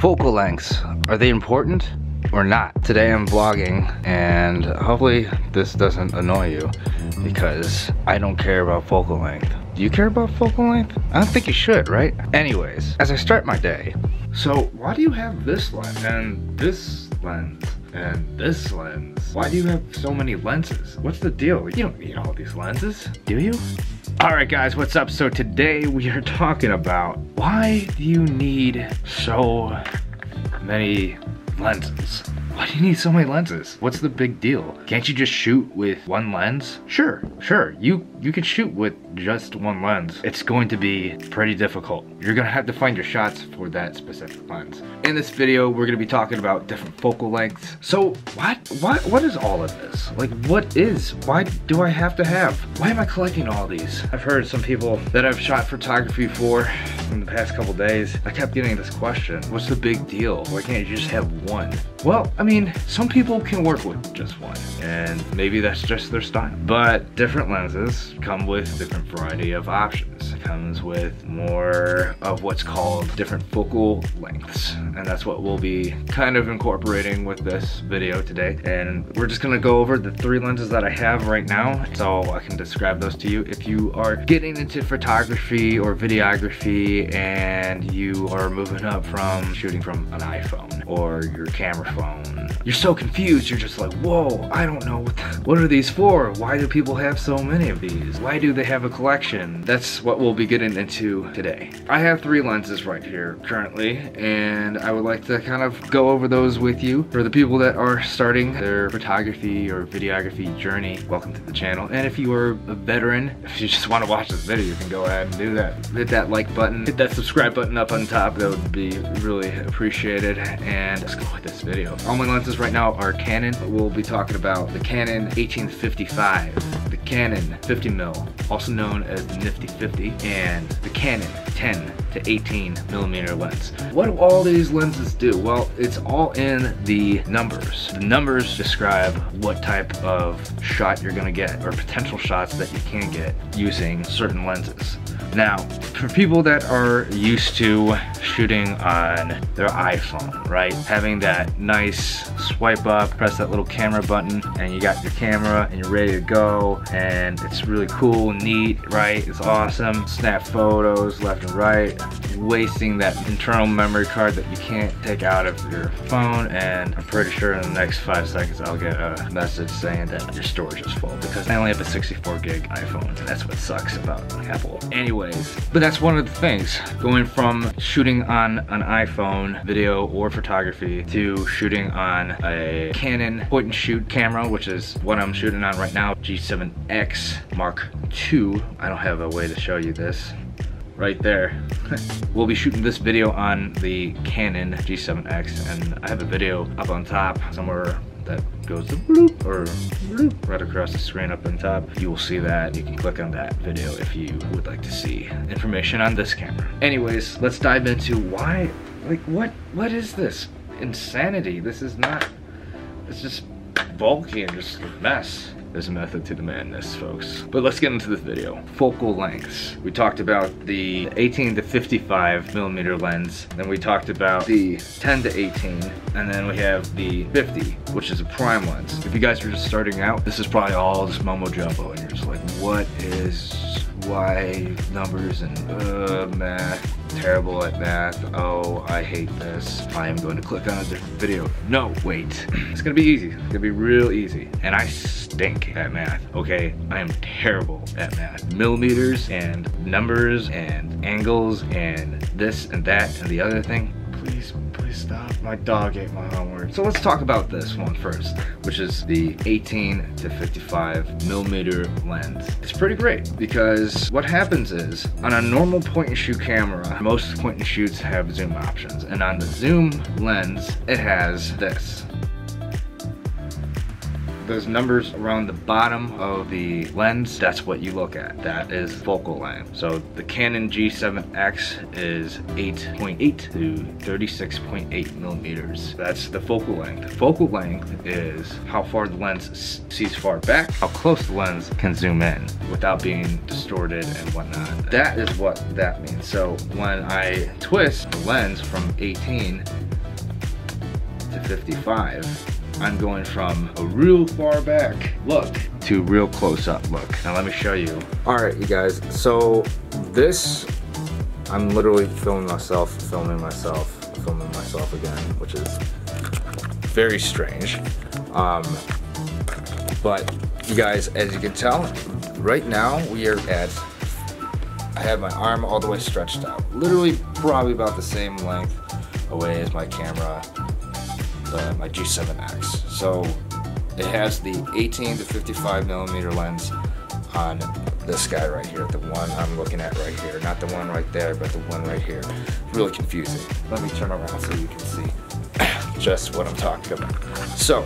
Focal lengths, are they important or not? Today I'm vlogging and hopefully this doesn't annoy you because I don't care about focal length. Do you care about focal length? I don't think you should, right? Anyways, as I start my day, so why do you have this lens and this lens and this lens? Why do you have so many lenses? What's the deal? You don't need all these lenses, do you? Alright guys, what's up? So today we are talking about why do you need so many lenses? Why do you need so many lenses? What's the big deal? Can't you just shoot with one lens? Sure, you can shoot with just one lens. It's going to be pretty difficult. You're gonna have to find your shots for that specific lens. In this video, we're gonna be talking about different focal lengths. So what is all of this? Like why do I have to have? Why am I collecting all these? I've heard some people that I've shot photography for in the past couple days, I kept getting this question, what's the big deal? Why can't you just have one? Well, I mean, some people can work with just one, and maybe that's just their style. But different lenses come with different variety of options. It comes with more of what's called different focal lengths, and that's what we'll be kind of incorporating with this video today. And we're just gonna go over the 3 lenses that I have right now, so I can describe those to you. If you are getting into photography or videography and you are moving up from shooting from an iPhone or your camera phone, you're so confused, you're just like, whoa, I don't know, what are these for? Why do people have so many of these? Why do they have a collection? That's what we'll be getting into today. I have 3 lenses right here currently, and I would like to kind of go over those with you. For the people that are starting their photography or videography journey, welcome to the channel. And if you are a veteran, if you just want to watch this video, you can go ahead and do that. Hit that like button, hit that subscribe button up on top, that would be really appreciated. And let's go with this video. All my lenses right now are Canon. We'll be talking about the Canon 18-55, the Canon 50mm, also known as the Nifty 50, and the Canon 10-18mm lens. What do all these lenses do? Well, it's all in the numbers. The numbers describe what type of shot you're gonna get, or potential shots that you can get using certain lenses. Now, for people that are used to shooting on their iPhone, right? Having that nice swipe up, press that little camera button, and you got your camera and you're ready to go, and it's really cool, neat, right? It's awesome. Snap photos left and right, wasting that internal memory card that you can't take out of your phone, and I'm pretty sure in the next 5 seconds I'll get a message saying that your storage is full because I only have a 64 gig iPhone, and that's what sucks about Apple. Anyways, but that's one of the things, going from shooting on an iPhone video or photography to shooting on a Canon point and shoot camera, which is what I'm shooting on right now, G7X Mark II. I don't have a way to show you this. Right there. We'll be shooting this video on the Canon G7X, and I have a video up on top somewhere that goes to bloop or bloop right across the screen up on top. You will see that. You can click on that video if you would like to see information on this camera. Anyways, let's dive into why, like what is this insanity? This is not, it's just bulky and just a mess. There's a method to the madness, folks. But let's get into this video. Focal lengths. We talked about the 18-55mm lens, then we talked about the 10-18, and then we have the 50, which is a prime lens. If you guys are just starting out, this is probably all just mumbo jumbo, and you're just like, why numbers and math? Terrible at math. Oh, I hate this. I am going to click on a different video. No, wait. It's gonna be easy. It's gonna be real easy. And I stink at math, okay? I am terrible at math. Millimeters and numbers and angles and this and that and the other thing. Please stop. My dog ate my homework. So let's talk about this one first, which is the 18-55mm lens. It's pretty great because what happens is, on a normal point and shoot camera, most point and shoots have zoom options, and on the zoom lens, it has this. Those numbers around the bottom of the lens, that's what you look at. That is focal length. So the Canon G7X is 8.8 to 36.8mm. That's the focal length. Focal length is how far the lens sees far back, how close the lens can zoom in without being distorted and whatnot. That is what that means. So when I twist the lens from 18 to 55, I'm going from a real far back look to real close up look. Now let me show you. All right, you guys, so this, I'm literally filming myself again, which is very strange. But you guys, as you can tell, right now we are at, I have my arm all the way stretched out. Literally probably about the same length away as my camera, my G7X. So it has the 18 to 55 millimeter lens on this guy right here, the one I'm looking at right here. Not the one right there, but the one right here. Really confusing. Let me turn around so you can see just what I'm talking about. So,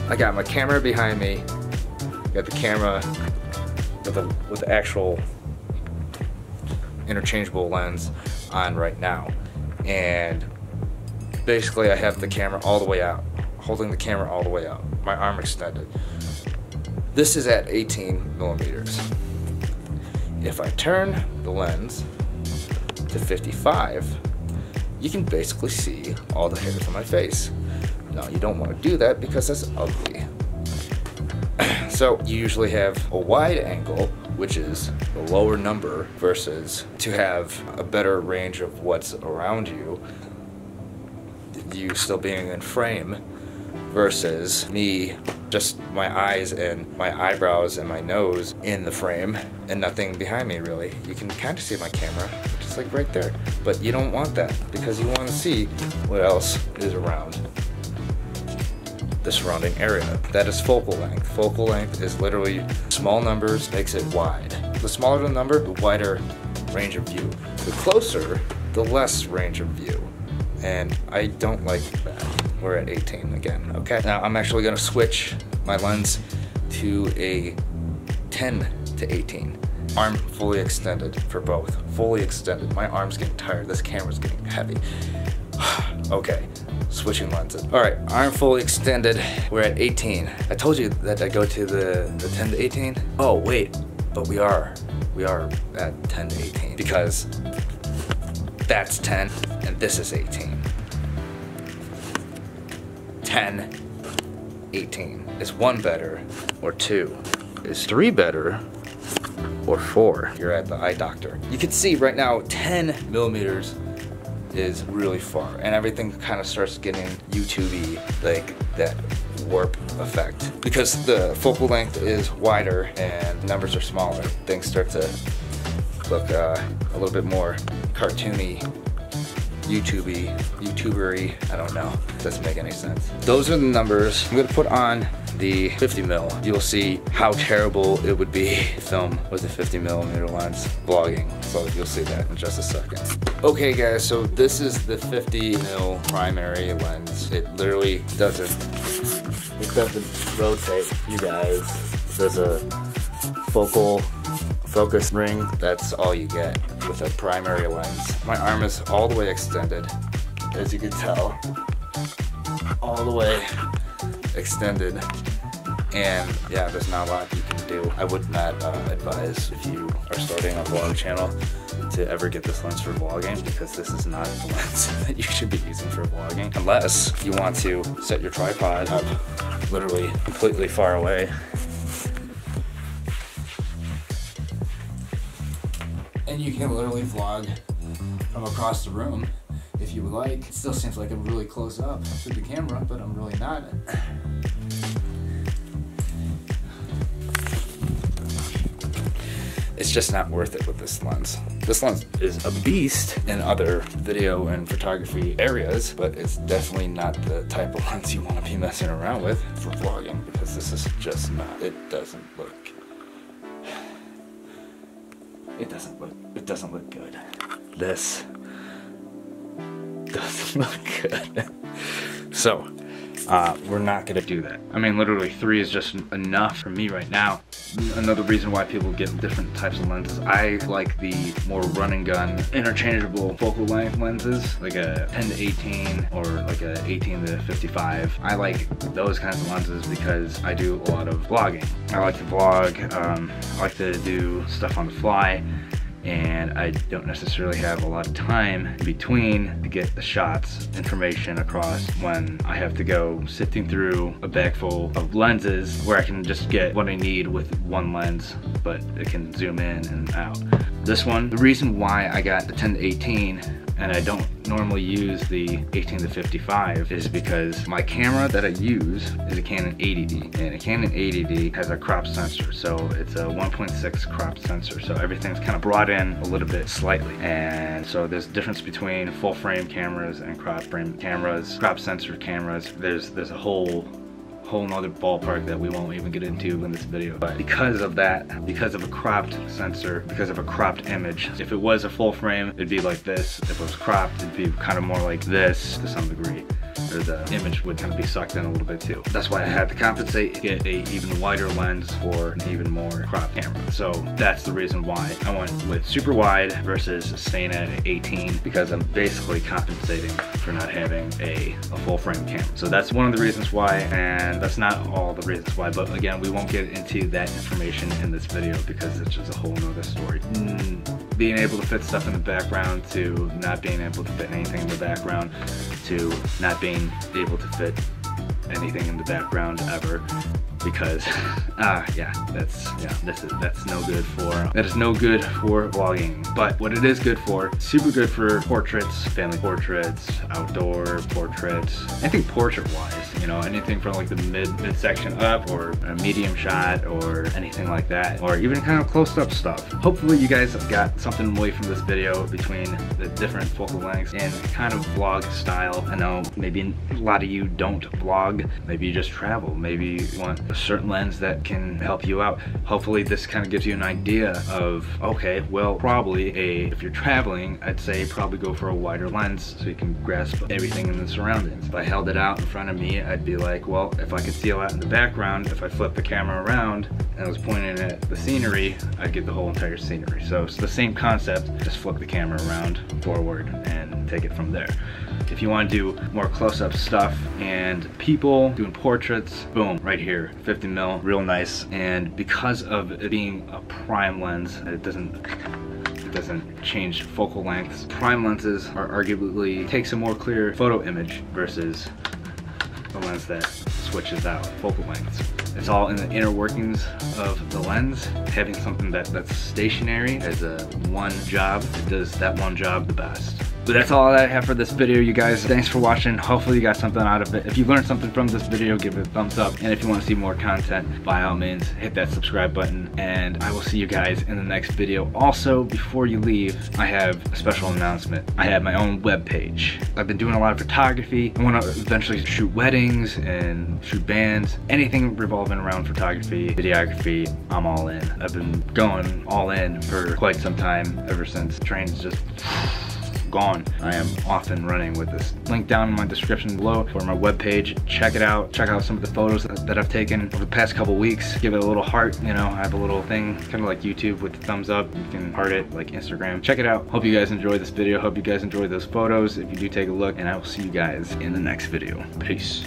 I got my camera behind me, got the camera with the actual interchangeable lens on right now. And basically I have the camera all the way out, holding the camera all the way out, my arm extended. This is at 18 millimeters. If I turn the lens to 55, you can basically see all the hairs on my face. Now you don't want to do that because that's ugly. So you usually have a wide angle, which is the lower number, versus to have a better range of what's around you, you still being in frame, versus me, just my eyes and my eyebrows and my nose in the frame and nothing behind me really. You can kind of see my camera, which is like right there, but you don't want that because you want to see what else is around the surrounding area. That is focal length. Focal length is literally small numbers makes it wide. The smaller the number, the wider range of view. The closer, the less range of view. And I don't like that. We're at 18 again, okay? Now I'm actually gonna switch my lens to a 10 to 18. Arm fully extended for both. Fully extended. My arm's getting tired. This camera's getting heavy. Okay, switching lenses. All right, arm fully extended. We're at 18. I told you that I go to the 10 to 18. Oh wait, but we are at 10 to 18 because that's 10 and this is 18. 10, 18. Is 1 better or 2? Is 3 better or 4? You're at the eye doctor. You can see right now 10 millimeters is really far and everything kind of starts getting YouTube-y, like that warp effect. Because the focal length is wider and numbers are smaller, things start to look a little bit more cartoony, YouTubery, I don't know. It doesn't make any sense. Those are the numbers. I'm gonna put on the 50 mil. You'll see how terrible it would be to film with a 50 millimeter lens vlogging. So you'll see that in just a second. Okay guys, so this is the 50 mil primary lens. It literally doesn't rotate, you guys. There's a focus ring. That's all you get with a primary lens. My arm is all the way extended, as you can tell. All the way extended. And yeah, there's not a lot you can do. I would not advise if you are starting a vlog channel to ever get this lens for vlogging, because this is not the lens that you should be using for vlogging. Unless you want to set your tripod up literally completely far away. And you can literally vlog from across the room if you would like. It still seems like I'm really close up to the camera, but I'm really not. It's just not worth it with this lens. This lens is a beast in other video and photography areas, but it's definitely not the type of lens you want to be messing around with for vlogging, because this is just not, it doesn't look good. This doesn't look good. So, we're not gonna do that. I mean, literally 3 is just enough for me right now. Another reason why people get different types of lenses, I like the more run and gun, interchangeable focal length lenses, like a 10 to 18 or like a 18 to 55. I like those kinds of lenses because I do a lot of vlogging. I like to vlog, I like to do stuff on the fly, and I don't necessarily have a lot of time in between to get the shots information across when I have to go sifting through a bag full of lenses where I can just get what I need with one lens, but it can zoom in and out. This one, the reason why I got the 10-18 and I don't normally use the 18-55 is because my camera that I use is a Canon 80D, and a Canon 80D has a crop sensor, so it's a 1.6 crop sensor, so everything's kind of brought in a little bit slightly. And so there's a difference between full frame cameras and crop frame cameras, crop sensor cameras. There's a whole nother ballpark that we won't even get into in this video. But because of that, because of a cropped sensor, because of a cropped image, if it was a full frame, it'd be like this. If it was cropped, it'd be kind of more like this to some degree. Or the image would kind of be sucked in a little bit too. That's why I had to compensate, get a even wider lens for an even more cropped camera. So that's the reason why I went with super wide versus staying at an 18, because I'm basically compensating for not having a full frame camera. So that's one of the reasons why, and that's not all the reasons why, but again, we won't get into that information in this video because it's just a whole nother story. Being able to fit stuff in the background to not being able to fit anything in the background to not being able to fit anything in the background ever, because that's no good for, that is no good for vlogging. But what it is good for, super good for portraits, family portraits, outdoor portraits, anything portrait wise, you know, anything from like the midsection up, or a medium shot, or anything like that, or even kind of close-up stuff. Hopefully you guys got something away from this video between the different focal lengths and kind of vlog style. I know maybe a lot of you don't vlog, maybe you just travel, maybe you want a certain lens that can help you out. Hopefully this kind of gives you an idea of, okay, well, probably if you're traveling, I'd say probably go for a wider lens so you can grasp everything in the surroundings. If I held it out in front of me, I'd be like, well, if I could see a lot in the background, if I flip the camera around and I was pointing at the scenery, I'd get the whole entire scenery. So it's the same concept, just flip the camera around, forward, and take it from there. If you want to do more close-up stuff and people doing portraits, boom, right here, 50 mil, real nice. And because of it being a prime lens, it doesn't change focal lengths. Prime lenses are arguably takes a more clear photo image versus a lens that switches out focal lengths. It's all in the inner workings of the lens. Having something that's stationary as a one job, it does that one job the best. But that's all I have for this video, you guys. Thanks for watching. Hopefully you got something out of it. If you learned something from this video, give it a thumbs up. And if you want to see more content, by all means, hit that subscribe button. And I will see you guys in the next video. Also, before you leave, I have a special announcement. I have my own webpage. I've been doing a lot of photography. I want to eventually shoot weddings and shoot bands. Anything revolving around photography, videography, I'm all in. I've been going all in for quite some time, ever since trains just gone. I am off and running with this. Link down in my description below for my webpage. Check it out. Check out some of the photos that I've taken over the past couple weeks. Give it a little heart. You know, I have a little thing, kind of like YouTube with the thumbs up. You can heart it like Instagram. Check it out. Hope you guys enjoyed this video. Hope you guys enjoyed those photos. If you do, take a look, and I will see you guys in the next video. Peace.